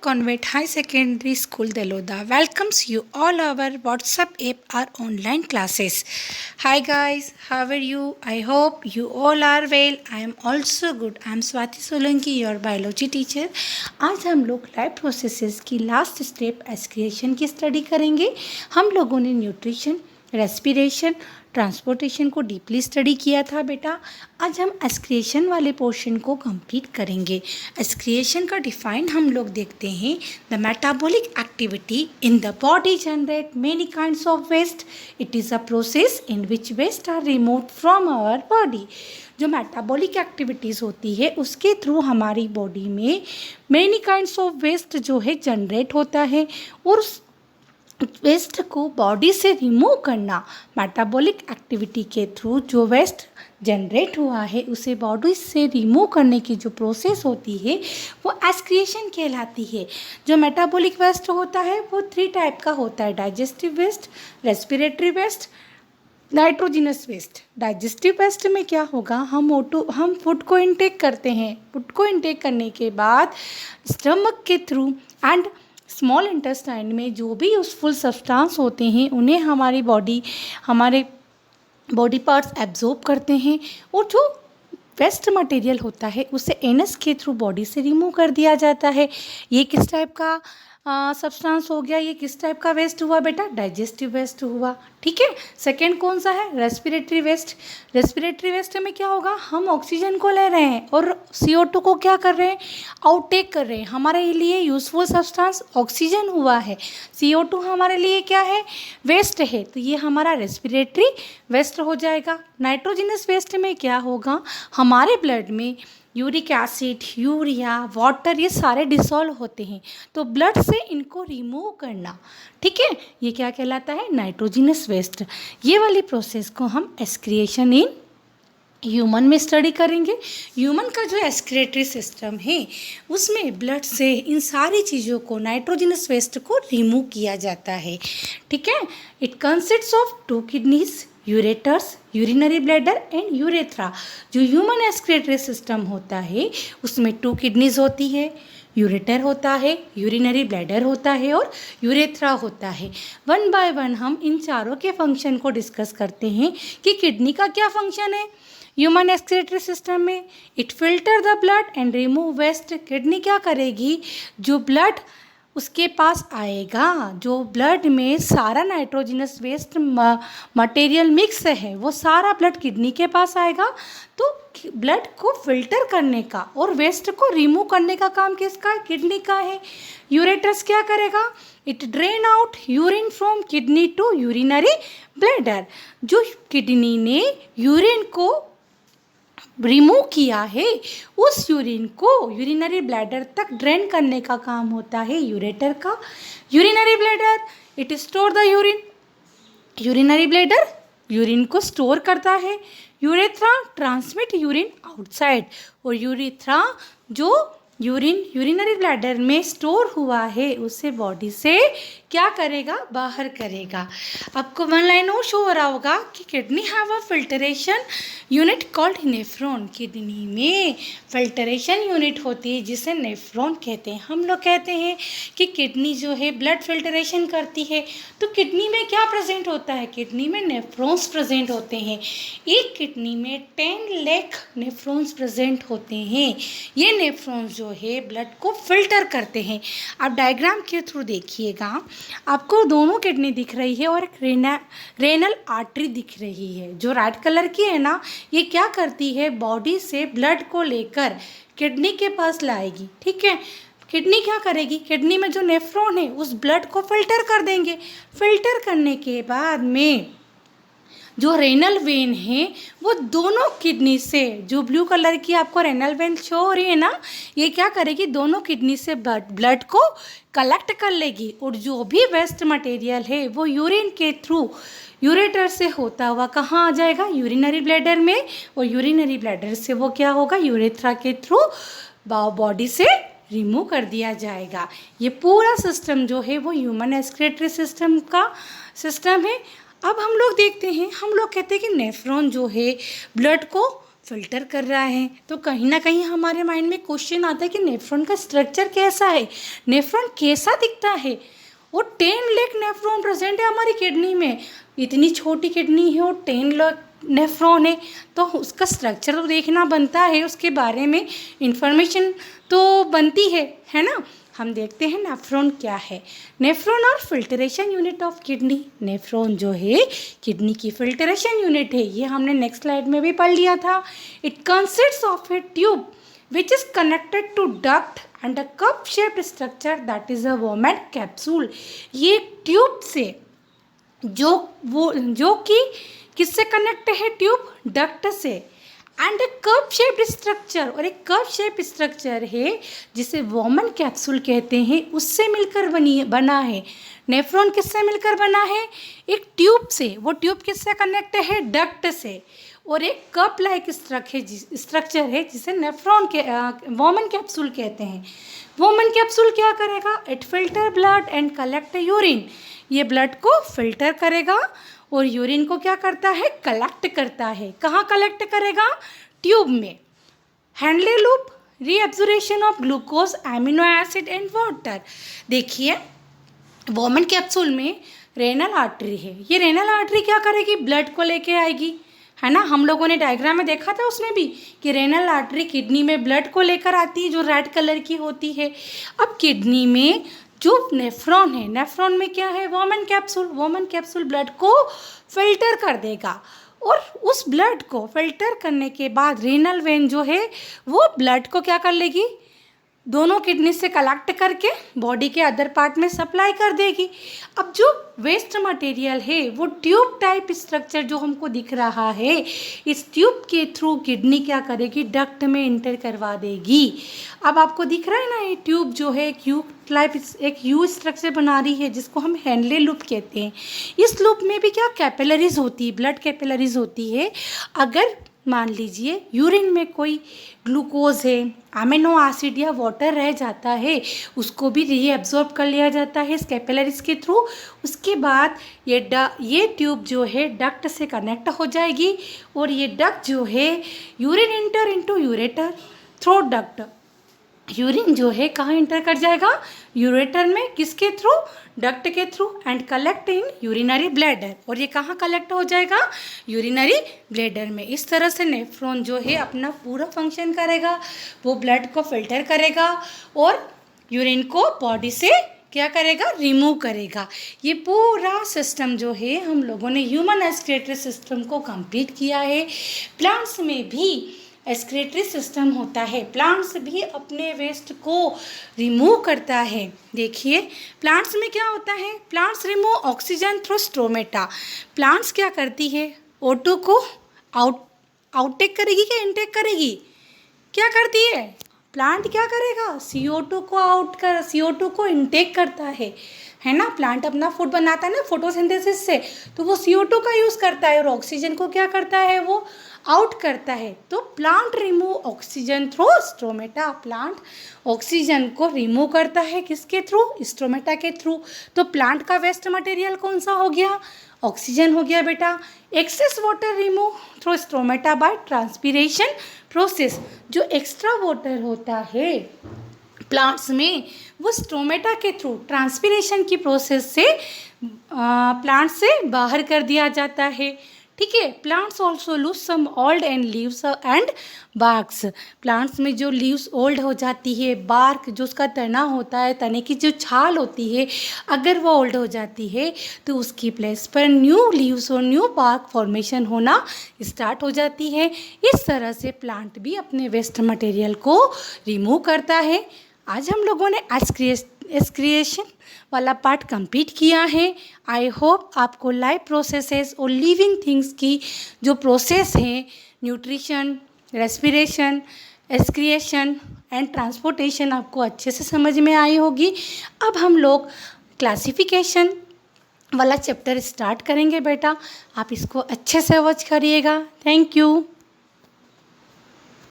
Convent High Secondary School, Deloda welcomes you all our WhatsApp app, our online classes. Hi guys, how are you? I hope you all are well. I am also good. I am Swati Solanki, your biology teacher. आज हम लोग life processes की last step एस्क्रिएशन की study करेंगे। हम लोगों ने nutrition, respiration, transportation को डीपली स्टडी किया था बेटा। आज हम एस्क्रिएशन वाले पोर्शन को कंप्लीट करेंगे। एस्क्रिएशन का डिफाइन हम लोग देखते हैं, the metabolic activity in the body generate many kinds of waste. It is a process in which waste are removed from our body. जो मेटाबॉलिक एक्टिविटीज़ होती है उसके थ्रू हमारी बॉडी में मेनी काइंड्स ऑफ वेस्ट जो है generate होता है, और वेस्ट को बॉडी से रिमूव करना, मेटाबॉलिक एक्टिविटी के थ्रू जो वेस्ट जनरेट हुआ है उसे बॉडी से रिमूव करने की जो प्रोसेस होती है वो एस्क्रिएशन कहलाती है। जो मेटाबॉलिक वेस्ट होता है वो 3 टाइप का होता है, digestive waste, respiratory waste, nitrogenous waste. Digestive waste में क्या होगा, हम फूड को इनटेक करते हैं। फूड को इनटेक करने के बाद स्टमक के थ्रू एंड स्मॉल इंटेस्टाइन में जो भी यूजफुल सब्सटेंस होते हैं उन्हें हमारे बॉडी पार्ट्स एब्जॉर्ब करते हैं, और जो वेस्ट मटेरियल होता है उसे एनस के थ्रू बॉडी से रिमूव कर दिया जाता है। ये किस टाइप का सब्सटेंस हो गया, ये किस टाइप का वेस्ट हुआ बेटा, डाइजेस्टिव वेस्ट हुआ। ठीक है। सेकेंड कौन सा है, रेस्पिरेटरी वेस्ट। रेस्पिरेटरी वेस्ट में क्या होगा, हम ऑक्सीजन को ले रहे हैं और CO2 को क्या कर रहे हैं, आउटटेक कर रहे हैं। हमारे लिए यूजफुल सब्सटेंस ऑक्सीजन हुआ है, CO2 हमारे लिए क्या है, वेस्ट है, तो ये हमारा रेस्पिरेटरी वेस्ट हो जाएगा। नाइट्रोजिनस वेस्ट में क्या होगा, हमारे ब्लड में यूरिक एसिड, यूरिया, वाटर ये सारे डिसॉल्व होते हैं, तो ब्लड से इनको रिमूव करना। ठीक है, ये क्या कहलाता है, नाइट्रोजिनस वेस्ट। ये वाली प्रोसेस को हम एस्क्रिएशन इन ह्यूमन में स्टडी करेंगे। ह्यूमन का जो एस्क्रेटरी सिस्टम है उसमें ब्लड से इन सारी चीज़ों को, नाइट्रोजिनस वेस्ट को रिमूव किया जाता है। ठीक है। It consists of 2 kidneys, ureters, urinary bladder and urethra. जो ह्यूमन एस्क्रेटरी सिस्टम होता है उसमें 2 किडनीज होती है, यूरेटर होता है, यूरिनरी ब्लैडर होता है और यूरेथ्रा होता है। वन बाय वन हम इन चारों के फंक्शन को डिस्कस करते हैं कि किडनी का क्या फंक्शन है ह्यूमन एक्सक्रीटरी सिस्टम में। It filter the blood and remove waste. Kidney क्या करेगी, जो ब्लड उसके पास आएगा, जो ब्लड में सारा नाइट्रोजिनस वेस्ट मटेरियल मिक्स है वो सारा ब्लड किडनी के पास आएगा, तो ब्लड को फिल्टर करने का और वेस्ट को रिमूव करने का काम किसका है, किडनी का है। यूरेटर्स क्या करेगा, it drain out urine from kidney to urinary bladder. जो किडनी ने यूरिन को रिमूव किया है उस यूरिन को यूरिनरी ब्लैडर तक ड्रेन करने का काम होता है यूरेटर का। Urinary bladder it store the urine, urinary bladder urine को स्टोर करता है। यूरेथ्रा ट्रांसमिट यूरिन आउटसाइड, और यूरेथ्रा जो यूरिन यूरिनरी ब्लैडर में स्टोर हुआ है उसे बॉडी से क्या करेगा, बाहर करेगा। आपको वन लाइन और शो हो रहा होगा कि kidney have a filtration unit called nephron. Kidney में फिल्टरेशन यूनिट होती है जिसे नेफ्रॉन कहते हैं। हम लोग कहते हैं कि किडनी जो है ब्लड फिल्टरेशन करती है, तो किडनी में क्या प्रेजेंट होता है, किडनी में नेफ्रॉन्स प्रेजेंट होते हैं। एक किडनी में 10 लाख नेफ्रॉन्स प्रेजेंट होते हैं। ये नेफ्रॉन्स जो है ब्लड को फिल्टर करते हैं। आप डायग्राम के थ्रू देखिएगा, आपको दोनों किडनी दिख रही है और एक रेनल आर्टरी दिख रही है। जो रेड कलर की है ना, ये क्या करती है, बॉडी से ब्लड को लेकर किडनी के पास लाएगी। ठीक है। किडनी क्या करेगी, किडनी में जो नेफ्रॉन है उस ब्लड को फिल्टर कर देंगे। फिल्टर करने के बाद में जो रेनल वेन है वो दोनों किडनी से, जो ब्लू कलर की आपको रेनल वेन शो हो रही है ना, ये क्या करेगी, दोनों किडनी से ब्लड को कलेक्ट कर लेगी, और जो भी वेस्ट मटेरियल है वो यूरिन के थ्रू यूरेटर से होता हुआ कहाँ आ जाएगा, यूरिनरी ब्लैडर में, और यूरिनरी ब्लैडर से वो क्या होगा, यूरेथ्रा के थ्रू बॉडी से रिमूव कर दिया जाएगा। ये पूरा सिस्टम जो है वो ह्यूमन एक्सक्रीटरी सिस्टम का सिस्टम है। अब हम लोग देखते हैं, हम लोग कहते हैं कि नेफ्रॉन जो है ब्लड को फिल्टर कर रहा है। तो कहीं ना कहीं हमारे माइंड में क्वेश्चन आता है कि नेफ्रॉन का स्ट्रक्चर कैसा है, नेफ्रॉन कैसा दिखता है। वो 10 लाख नेफ्रॉन प्रेजेंट है हमारी किडनी में, इतनी छोटी किडनी है और 10 लाख नेफ्रॉन है, तो उसका स्ट्रक्चर तो देखना बनता है, उसके बारे में इंफॉर्मेशन तो बनती है ना। हम देखते हैं नेफ्रॉन क्या है। नेफ्रॉन और filtration unit of kidney. Nephron जो है किडनी की फिल्टरेशन यूनिट है, ये हमने नेक्स्ट स्लाइड में भी पढ़ लिया था। It consists of A tube which is connected to duct and a cup shaped structure that is a Womand capsule। ये एक ट्यूब से जो कि किससे कनेक्ट है, ट्यूब डक्ट से, and A curve shaped structure, और एक कर्व शेप स्ट्रक्चर है जिसे वोमन कैप्सूल कहते हैं, उससे मिलकर बना है। नेफ्रॉन किससे मिलकर बना है, एक ट्यूब से। वो ट्यूब किससे कनेक्ट है, डक्ट से, और एक कप लाइक स्ट्रक्चर है जिसे नेफ्रॉन के वोमन कैप्सूल कहते हैं। वोमन कैप्सूल क्या करेगा, it filter blood and collect urine. ये ब्लड को फिल्टर करेगा और यूरिन को क्या करता है, कलेक्ट करता है। कहाँ कलेक्ट करेगा, ट्यूब में। Handle loop, reabsorption of glucose, amino acid and water. देखिए वोमन कैप्सूल में रेनल आर्टरी है, ये रेनल आर्टरी क्या करेगी, ब्लड को लेके आएगी, है ना। हम लोगों ने डायग्राम में देखा था उसमें भी कि रेनल आर्टरी किडनी में ब्लड को लेकर आती है, जो रेड कलर की होती है। अब किडनी में जो नेफ्रॉन है, नेफ्रॉन में क्या है, woman capsule. Woman capsule blood को फिल्टर कर देगा, और उस ब्लड को फिल्टर करने के बाद रीनल वेन जो है वो ब्लड को क्या कर लेगी, दोनों किडनी से कलेक्ट करके बॉडी के अदर पार्ट में सप्लाई कर देगी। अब जो वेस्ट मटेरियल है वो ट्यूब टाइप स्ट्रक्चर जो हमको दिख रहा है, इस ट्यूब के थ्रू किडनी क्या करेगी, डक्ट में इंटर करवा देगी। अब आपको दिख रहा है ना, ये ट्यूब जो है एक यू स्ट्रक्चर बना रही है जिसको हम हैंडले लूप कहते हैं। इस लूप में भी क्या कैपिलरीज होती है, ब्लड कैपिलरीज होती है। अगर मान लीजिए यूरिन में कोई ग्लूकोज है, अमीनो एसिड या वाटर रह जाता है, उसको भी रीएब्जॉर्ब कर लिया जाता है इस कैपिलरीज के थ्रू। उसके बाद ये ट्यूब जो है डक्ट से कनेक्ट हो जाएगी, और ये डक्ट जो है urine inter into ureter through duct. Urine जो है कहाँ इंटर कर जाएगा, यूरेटर में, किसके थ्रू, डक्ट के through, and collect in urinary bladder. और ये कहाँ कलेक्ट हो जाएगा, यूरिनरी ब्लैडर में। इस तरह से नेफ्रॉन जो है अपना पूरा फंक्शन करेगा, वो ब्लड को फिल्टर करेगा और यूरिन को बॉडी से क्या करेगा, रिमूव करेगा। ये पूरा सिस्टम जो है हम लोगों ने ह्यूमन एक्सक्रीटरी सिस्टम को कंप्लीट किया है। प्लांट्स में भी एक्सक्रीटरी सिस्टम होता है, प्लांट्स भी अपने वेस्ट को रिमूव करता है। देखिए प्लांट्स में क्या होता है, plants remove oxygen through stromata. Plants क्या करती है, O2 को आउटटेक करेगी क्या इनटेक करेगी, क्या करती है, प्लांट क्या करेगा, CO2 को इनटेक करता है ना। प्लांट अपना फूड बनाता है ना फोटोसिंथेसिस से, तो वो CO2 का यूज़ करता है और ऑक्सीजन को क्या करता है, वो आउट करता है। तो plant remove oxygen through stomata. Plant oxygen को रिमूव करता है किसके थ्रू, स्ट्रोमेटा के थ्रू। तो प्लांट का वेस्ट मटेरियल कौन सा हो गया, ऑक्सीजन हो गया बेटा। Excess water remove through stomata by transpiration process. जो एक्स्ट्रा वाटर होता है प्लांट्स में, वो स्ट्रोमेटा के थ्रू ट्रांसपीरेशन की प्रोसेस से प्लांट से बाहर कर दिया जाता है। ठीक है। Plants also lose some old and leaves and barks. Plants में जो लीव्स ओल्ड हो जाती है, बार्क जो उसका तना होता है, तने की जो छाल होती है, अगर वो ओल्ड हो जाती है तो उसकी प्लेस पर न्यू लीव्स और न्यू बार्क फॉर्मेशन होना स्टार्ट हो जाती है। इस तरह से प्लांट भी अपने वेस्ट मटेरियल को रिमूव करता है। आज हम लोगों ने एक्सक्रिएशन वाला पार्ट कंप्लीट किया है। आई होप आपको लाइफ प्रोसेसेस और लिविंग थिंग्स की जो प्रोसेस है, nutrition, respiration, excretion and transportation, आपको अच्छे से समझ में आई होगी। अब हम लोग क्लासिफिकेशन वाला चैप्टर स्टार्ट करेंगे बेटा, आप इसको अच्छे से वॉच करिएगा। Thank you.